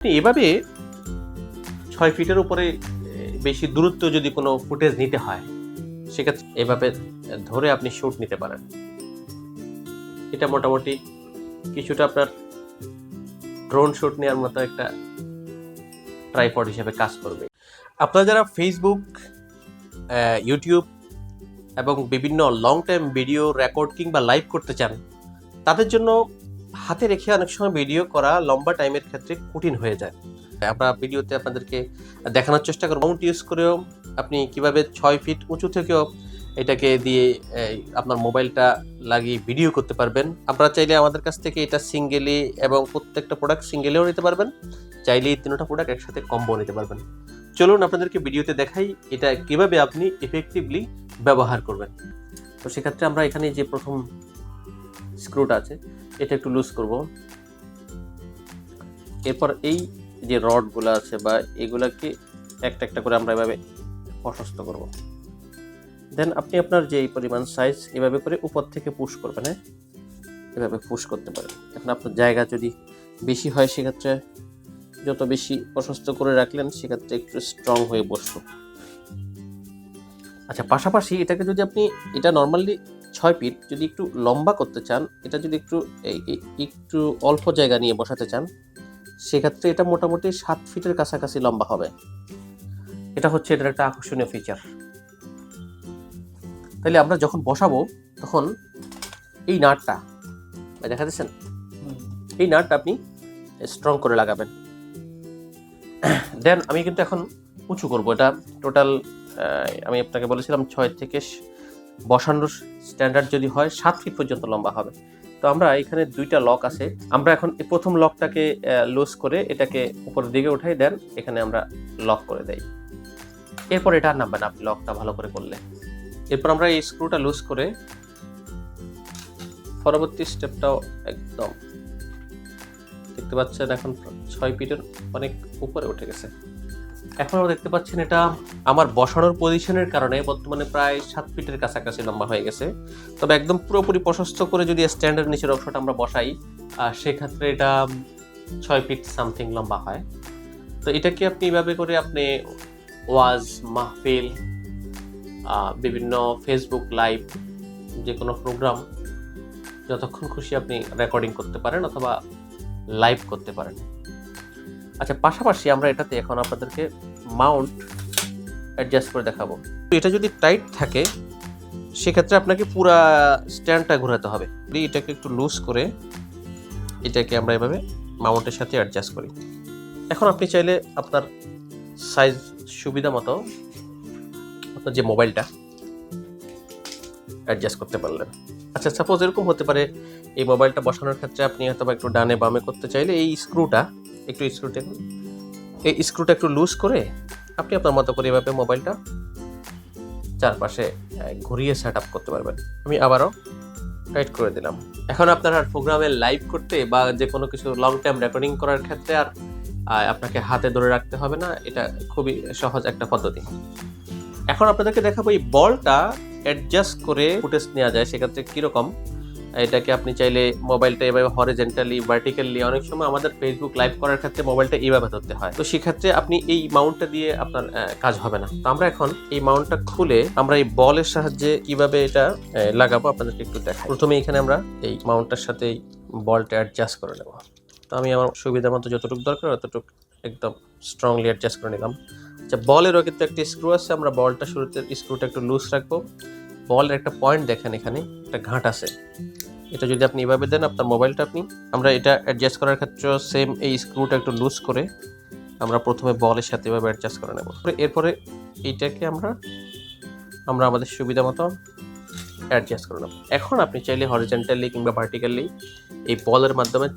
এভাবে 6 ফিটের উপরে বেশি দূরত্ব যদি কোনো ফুটেজ নিতে হয় সেক্ষেত্রে এভাবে ধরে আপনি শুট নিতে পারেন। এটা মোটামুটি কিছুটা আপনার ড্রোন শুট নেওয়ার মতো একটা ট্রাইপড হিসেবে কাজ করবে। আপনারা যারা ফেসবুক, ইউটিউব এবং বিভিন্ন লং টাইম ভিডিও রেকর্ড কিংবা লাইভ করতে চান, তাদের জন্য হাতে রেখে অনেক সময় ভিডিও করা লম্বা টাইমের ক্ষেত্রে কঠিন হয়ে যায়। আমরা ভিডিওতে আপনাদেরকে দেখানোর চেষ্টা করব মাউন্ট ইউজ করেও আপনি কিভাবে 6 ফিট উঁচু থেকেও এটাকে দিয়ে আপনার মোবাইলটা লাগিয়ে ভিডিও করতে পারবেন। আপনারা চাইলে আমাদের কাছ থেকে এটা সিঙ্গেলি এবং প্রত্যেকটা প্রোডাক্ট সিঙ্গেলেও নিতে পারবেন, চাইলে এই তিনটা প্রোডাক্ট একসাথে কম্বো নিতে পারবেন। চলুন আপনাদেরকে ভিডিওতে দেখাই এটা কিভাবে আপনি এফেক্টিভলি ব্যবহার করবেন। তো সেক্ষেত্রে আমরা এখানে যে প্রথম স্ক্রুটা আছে এটা একটু লুজ করব। এরপর এই যে রডগুলো আছে বা এগুলাকে একটা একটা করে আমরা এভাবে প্রশস্ত করব। দেন আপনি আপনার যে পরিমাণ সাইজ এভাবে করে উপর থেকে পুশ করবেন, হ্যাঁ এভাবে পুশ করতে পারেন। এখন আপনার জায়গা যদি বেশি হয় সেক্ষেত্রে যত বেশি প্রশস্ত করে রাখলেন সেক্ষেত্রে একটু স্ট্রং হয়ে বসলো। আচ্ছা, পাশাপাশি এটাকে যদি আপনি এটা নর্মালি 6 ফিট যদি একটু লম্বা করতে চান, এটা যদি একটু অল্প জায়গা নিয়ে বসাতে চান সেক্ষেত্রে এটা মোটামুটি 7 ফিটের কাছাকাছি লম্বা হবে। এটা হচ্ছে এটার একটা আকর্ষণীয় ফিচার। তাহলে আমরা যখন বসাবো তখন এই নাটটা দেখা যাচ্ছেন, এই নাটটা আপনি স্ট্রং করে লাগাবেন। দেন আমি কিন্তু এখন উঁচু করব। এটা টোটাল আমি আপনাকে বলেছিলাম 6 থেকে বসানোর স্ট্যান্ডার্ড যদি হয় 7 ফিট পর্যন্ত লম্বা হবে। তো আমরা এখানে দুইটা লক আছে, আমরা এখন এই প্রথম লকটাকে লুজ করে এটাকে উপরের দিকে উঠাই, দেন এখানে আমরা লক করে দেই। এরপর এটা আর নামবে না আপনি লকটা ভালো করে করলে। এরপর আমরা এই স্ক্রুটা লুজ করে পরবর্তী স্টেপটাও একদম দেখতে পাচ্ছেন এখন 6 ফিটের অনেক উপরে উঠে গেছে। এখন আমরা দেখতে পাচ্ছেন এটা আমার বসানোর পজিশনের কারণে বর্তমানে প্রায় 7 ফিটের কাছাকাছি লম্বা হয়ে গেছে। তবে একদম পুরোপুরি প্রশস্ত করে যদি স্ট্যান্ডার্ড নিচের অংশটা আমরা বসাই সেক্ষেত্রে এটা 6 ফিট সামথিং লম্বা হয়। তো এটাকে আপনি এইভাবে করে আপনি ওয়াজ, মাহফিল, বিভিন্ন ফেসবুক লাইভ, যে কোনো প্রোগ্রাম যতক্ষণ খুশি আপনি রেকর্ডিং করতে পারেন অথবা লাইভ করতে পারেন। আচ্ছা, পাশাপাশি আমরা এটাতে এখন আপনাদেরকে মাউন্ট অ্যাডজাস্ট করে দেখাবো। এটা যদি টাইট থাকে সেক্ষেত্রে আপনাকে পুরো স্ট্যান্ডটা ঘোরাতে হবে। এটাকে একটু লুজ করে এটাকে আমরা এভাবে মাউন্টের সাথে অ্যাডজাস্ট করি। এখন আপনি চাইলে আপনার সাইজ সুবিধা মতো আপনার যে মোবাইলটা অ্যাডজাস্ট করতে পারলেন। আচ্ছা, সাপোজ এরকম হতে পারে এই মোবাইলটা বসানোর ক্ষেত্রে আপনি হয়তো একটু ডানে বামে করতে চাইলে এই স্ক্রুটা একটু লুজ করে আপনি আপনার মতো করে এভাবে মোবাইলটা চারপাশে ঘুরিয়ে সেট আপ করতে পারবেন। আমি আবারও টাইট করে দিলাম। এখন আপনার আর প্রোগ্রামে লাইভ করতে বা যে কোনো কিছু লং টাইম রেকর্ডিং করার ক্ষেত্রে আর আপনাকে হাতে ধরে রাখতে হবে না। এটা খুবই সহজ একটা পদ্ধতি। এখন আপনাদেরকে দেখাবো এই বলটা অ্যাডজাস্ট করে ফুটেজ নেওয়া যায় সেক্ষেত্রে কীরকম। এটাকে আপনি চাইলে মোবাইলটা এভাবে হরিজন্টালি, ভার্টিক্যালি, অনেক সময় আমাদের ফেসবুক লাইভ করার ক্ষেত্রে মোবাইলটা এইভাবে ধরতে হয়। তো সেক্ষেত্রে আপনি এই মাউন্টটা দিয়ে আপনার কাজ হবে না। তো আমরা এখন এই মাউন্টটা খুলে আমরা এই বলের সাহায্যে কিভাবে এটা লাগাবো আপনাদেরকে একটু দেখাই। প্রথমে এখানে আমরা এই মাউন্টটার সাথে এই বলটা অ্যাডজাস্ট করে নেব। তো আমি আমার সুবিধা মতো যতটুকু দরকার ততটুকু একদম স্ট্রংলি অ্যাডজাস্ট করে নিলাম। আচ্ছা, বলেরও কিন্তু একটা স্ক্রু আছে, আমরা বলটা শুরুতে স্ক্রুটা একটু লুজ রাখবো। বলের একটা পয়েন্ট দেখেন, এখানে একটা ঘাট আছে, এটা যদি আপনি এভাবে দেন আপনার মোবাইলটা আমরা এটা অ্যাডজাস্ট করার ক্ষেত্রে সেম এই স্ক্রুটা একটু লুজ করে আমরা প্রথমে বলের সাথে এভাবে অ্যাডজাস্ট করে নেব। এরপরে এইটাকে আমরা আমাদের সুবিধা মতো অ্যাডজাস্ট করে নেব। এখন আপনি চাইলে হরিজন্টালি কিংবা ভার্টিক্যালি এই বলের মাধ্যমে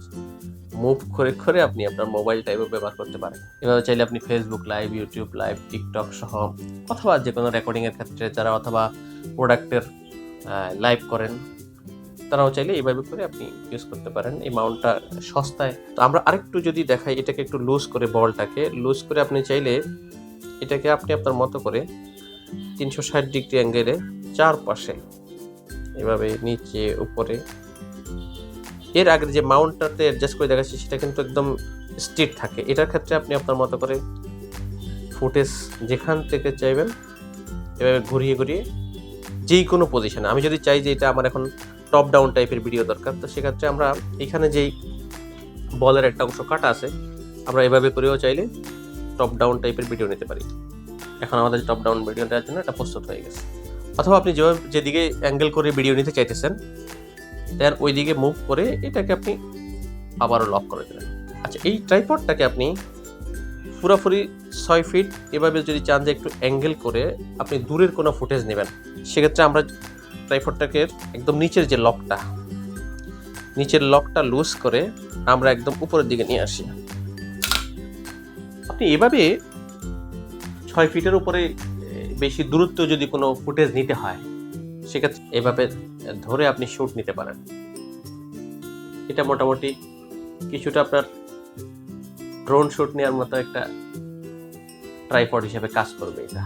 মুভ করে আপনি আপনার মোবাইলটা এভাবে ব্যবহার করতে পারেন। এভাবে চাইলে আপনি Facebook live, YouTube live, TikTok সহ অথবা যে কোনো রেকর্ডিংয়ের ক্ষেত্রে যারা অথবা প্রোডাক্টের লাইভ করেন তারাও চাইলে এইভাবে করে আপনি ইউজ করতে পারেন। এই মাউন্টটা সস্তায়। তো আমরা আরেকটু যদি দেখাই, এটাকে একটু লুজ করে বলটাকে লুজ করে আপনি চাইলে এটাকে আপনি আপনার মতো করে 360 ডিগ্রি অ্যাঙ্গেলে চারপাশে এভাবে নিচে উপরে, এর আগে যে মাউন্টটাতে অ্যাডজাস্ট করে দেখাচ্ছি সেটা কিন্তু একদম স্ট্রিট থাকে। এটার ক্ষেত্রে আপনি আপনার মতো করে ফুটেজ যেখান থেকে চাইবেন এভাবে ঘুরিয়ে ঘুরিয়ে যেই কোনো পজিশনে, আমি যদি চাই যে এটা আমার এখন টপ ডাউন টাইপের ভিডিও দরকার, তো সেক্ষেত্রে আমরা এখানে যেই বলের একটা অংশ কাটা আছে, আমরা এভাবে করেও চাইলে টপ ডাউন টাইপের ভিডিও নিতে পারি। এখন আমাদের টপ ডাউন ভিডিও দেওয়ার জন্য এটা প্রস্তুত হয়ে গেছে। অথবা আপনি যেদিকে অ্যাঙ্গেল করে ভিডিও নিতে চাইতেছেন দেন ওই দিকে মুভ করে এটাকে আপনি আবারও লক করে দেবেন। আচ্ছা, এই ট্রাইপডটাকে আপনি পুরোপুরি 6 ফিট এভাবে যদি চান যে একটু অ্যাঙ্গেল করে আপনি দূরের কোনো ফুটেজ নেবেন, সেক্ষেত্রে আমরা ট্রাইপডটাকে একদম নিচের যে নিচের লকটা লুজ করে আমরা একদম উপরের দিকে নিয়ে আসি। আপনি এভাবে 6 ফিটের উপরে বেশি দূরত্ব যদি কোনো ফুটেজ নিতে হয়, সেক্ষেত্রে এভাবে ধরে আপনি শুট নিতে পারেন। এটা মোটামুটি কিছুটা আপনার ড্রোন শুট নেওয়ার মতো একটা ট্রাইপড হিসেবে কাজ করবে এটা।